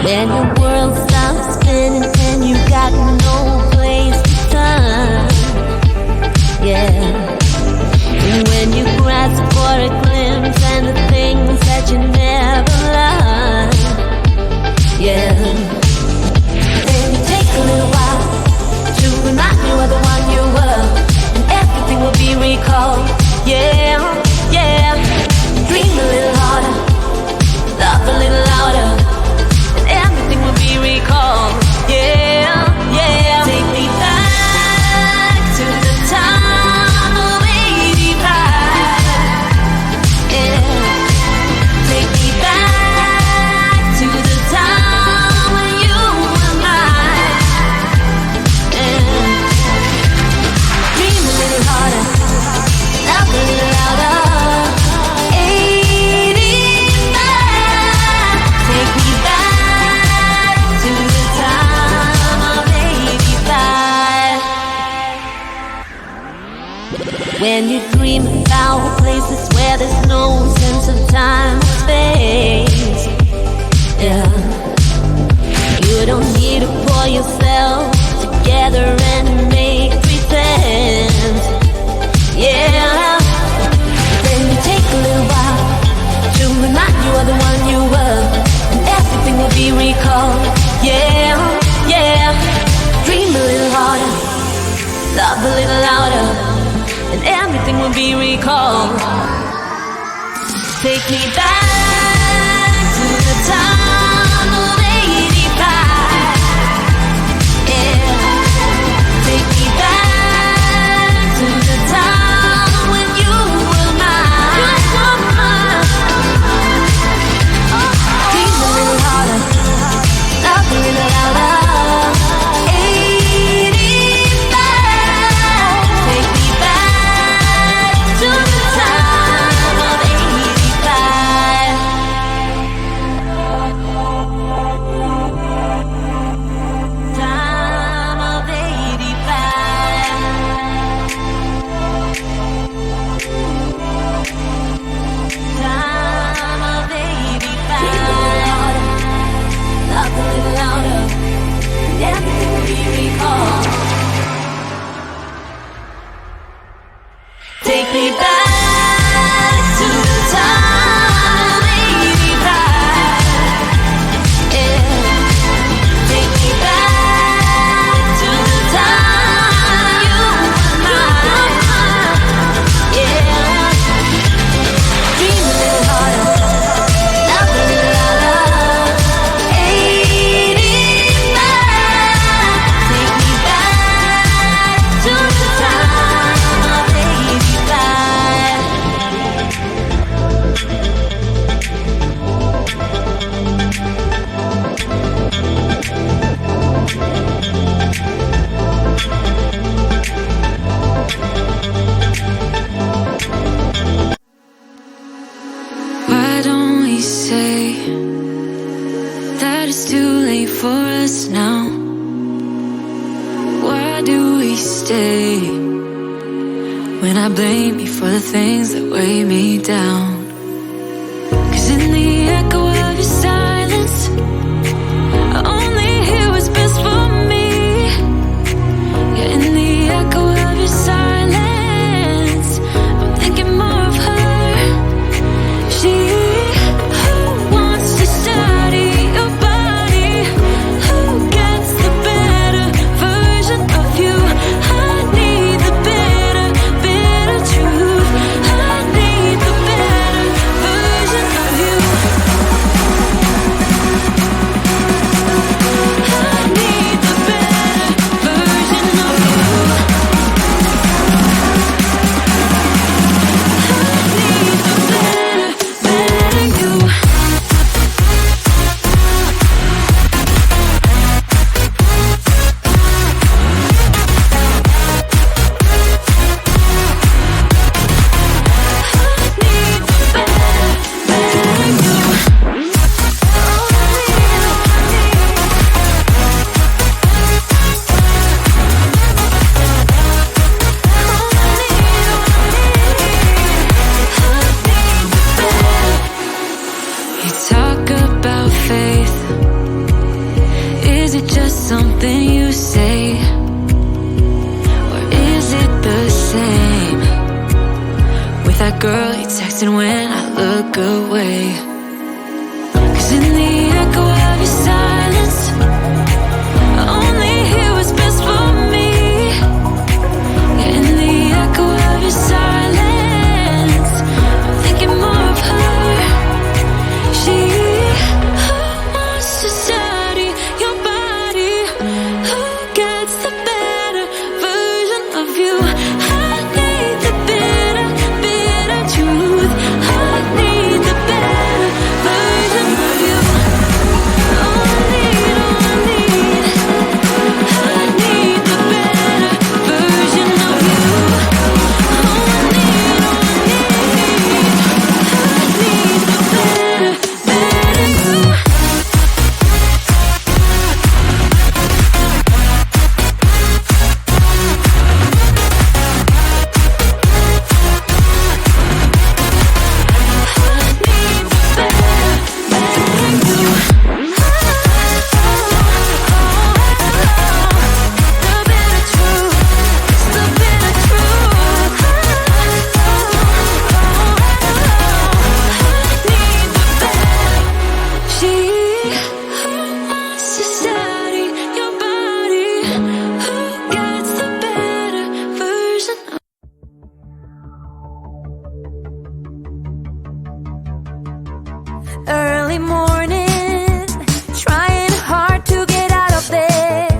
When your world stops spinning and you got no place to turn, yeah. And when you grasp for a glimpse and the things that you never learned, yeah. Then you take a little while to remind you of the one you were, and everything will be recalled, yeah, yeah. Dream a little harder, love a little louder, and everything will be recalled, yeah, yeah. Take me back to the time of 85, yeah. Take me back to the time when you were mine, yeah. Dream a little harder, love a little louder. When you dream about places where there's no sense of time or space, yeah. You don't need to pull yourself together and make pretend, yeah. Then you take a little while to remind you of the one you were, and everything will be recalled, yeah, yeah. Dream a little harder, love a little louder, and everything will be recalled. Take me back to the time of 85, yeah. Take me back to the time when you were mine. Dream a little harder, love a little louder. Take me back to the time of 85, yeah. Take me back to the time you were mine, yeah. Dream a little harder, love a little louder. 85, take me back to the time of 85. Why don't we say that it's too late for us now? Why do we stay when I blame you for the things that weigh me down? 'Cause in the echo of your silence, I only hear what's best for me. Yeah, in the echo of your silence, I'm thinking more of her. She who wants to study your body, who gets the better version of you. I need the bitter, bitter truth. I need the better version of you. I need the better version of you. I need the better, better you. You talk about faith, is it just something you say? Or is it the same with that girl you texting when I look away? 'Cause in the echo of your silence, I only hear what's best for me. Yeah, in the echo of your silence, I'm thinking more of her. She who wants to study your body, who gets the better version of you. I need the bitter, bitter truth. I need the better version of you. Oh, I need, oh, I need. I need the better version of you. Oh, I need, oh, I need. I need the better, better you. Early morning, trying hard to get out of bed.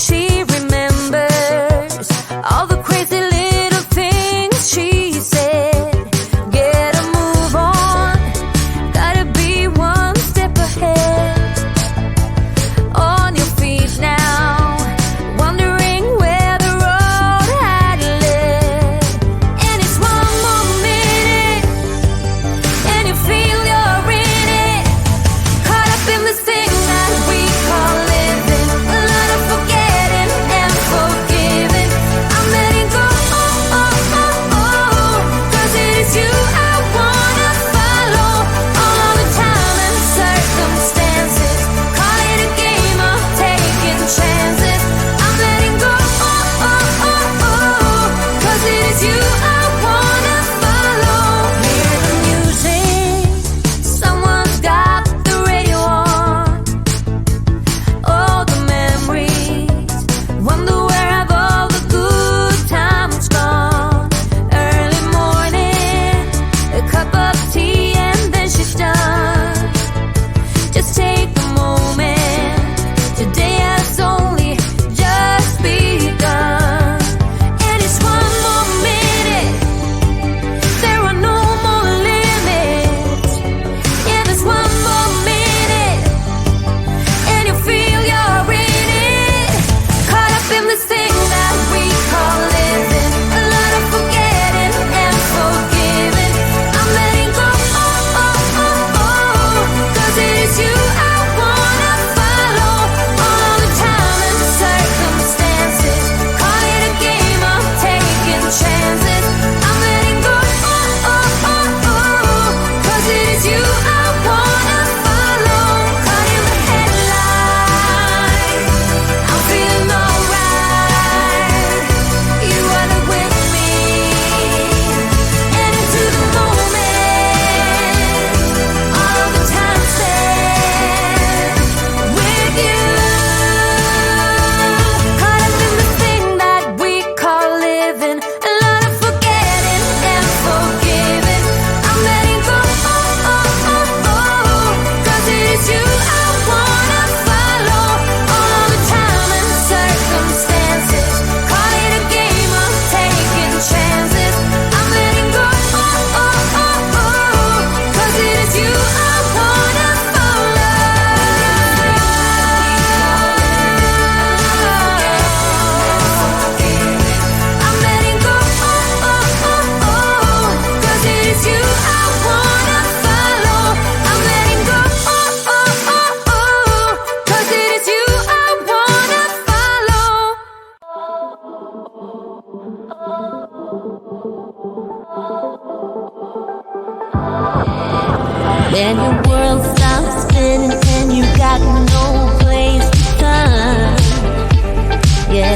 She remembers all the crazy little things she said. Get a move on, gotta be one step ahead. On your feet now, wondering where the road had led. And it's one more minute, and you feel you're in it, caught up in this thing that we call living. A lot of forgetting and forgiving. I'm letting go, oh, oh, oh, oh, 'cause it is you I wanna follow. All the time and circumstances, call it a game of taking chances. I'm letting go, oh, oh, oh, oh, 'cause it is you I wanna follow. Hear the music, someone's got the radio on. Oh, the memories, wonder where have all the good times gone. Early morning, a cup of tea and then she's done. Just take a moment, today has only just begun. And it's one more minute, there are no more limits. Yeah, there's one more minute, and you feel you're in it, caught up in this thing that we call living. A lot of forgetting and forgiving. I'm letting go, oh, oh, oh, oh, 'cause it is you I wanna follow. All the time and circumstances, call it a game of taking chances. I'm letting go, oh, oh, oh, oh, 'cause it is you I wanna follow. Caught in the headlights, I'm feeling alright. You are there with me, and into the moment, all of the time spent with you. Caught up in the thing that we call living. A lot of forgetting and forgiving. I'm letting go, oh, oh, oh, oh, 'cause it is you I wanna follow. All the time and circumstances, call it a game of taking chances. I'm letting go, oh, oh, oh, oh, 'cause it is you I wanna follow. I'm letting go, oh, oh, oh, oh, 'cause it is you I wanna follow. I'm letting go, oh, oh, oh, oh, 'cause it is you I wanna follow. When your world stops spinning and you got no place to turn. Yeah.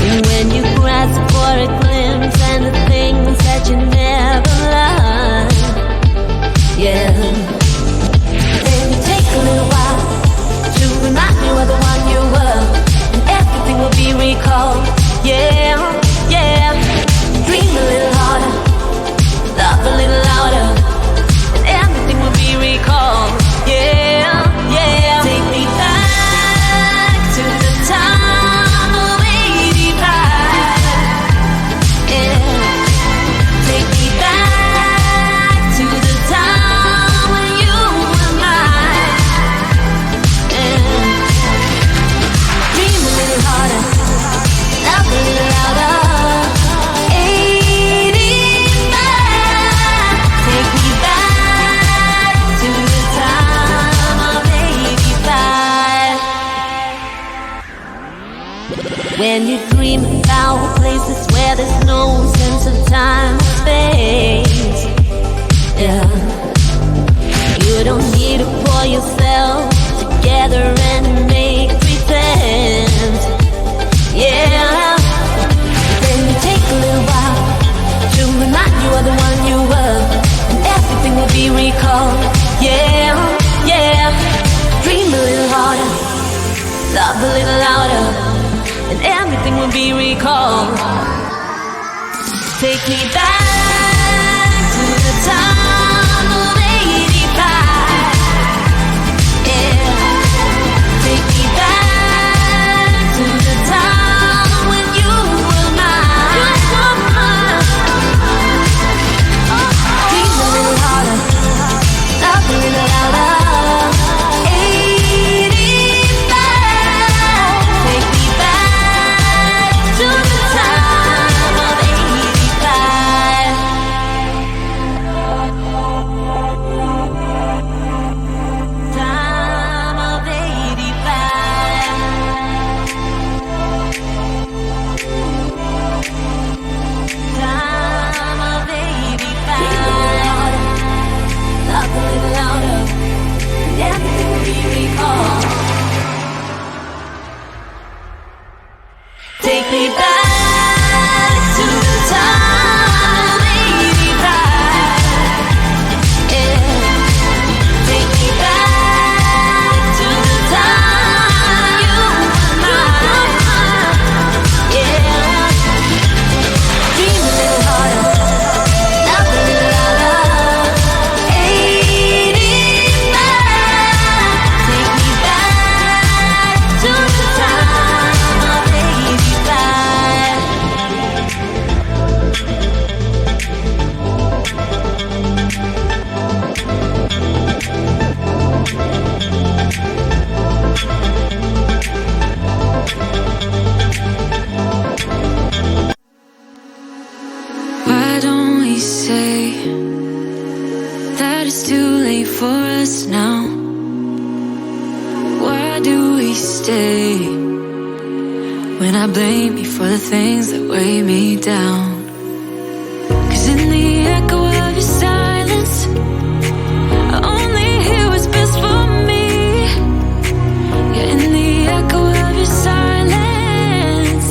And when you grasp for a glimpse and the things that you never learned. Yeah. Then you take a little while to remind you of the one you were, and everything will be recalled. Yeah, yeah. Dream a little harder, love a little louder, and everything will be recalled. Yeah, yeah. Take me back to the time of 85. Yeah. Take me back to the time when you were mine. Yeah. Dream a little harder, love a little louder. 85. Take me back to the time of 85. When you dream about places where there's no sense of time or space, yeah, you don't need to pull yourself together and make pretend, yeah. Then you take a little while to remind you of the one you were, and everything will be recalled. Yeah, yeah. Dream a little harder, love a little louder, and everything will be recalled. Take me back to the time of 85. Yeah. Take me back to the time when you were mine. Dream a little harder, love a little louder. 85. Take me back to the time of 85. Time of 85. Time of 85. Love a little louder, and everything will be recalled. Take me back to the time of 85. Yeah. Take me back to the time you were mine. Yeah. Dream a little harder, love a little louder. 85. Take me back to the time of 85. Why don't we say that it's too late for us now? Why do we stay when I blame you for the things that weigh me down? 'Cause in the echo of your silence, I only hear what's best for me. Yeah, in the echo of your silence,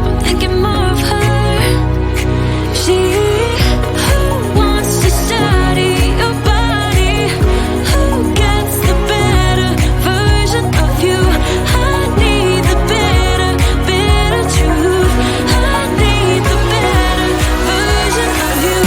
I'm thinking more of her. She who wants to study your body, who gets the better version of you. I need the better, better truth. I need the better version of you.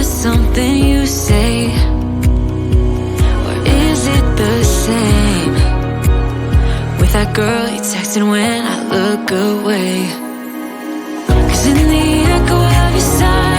something you say? Or is it the same with that girl you texting when I look away? 'Cause in the echo of your silence,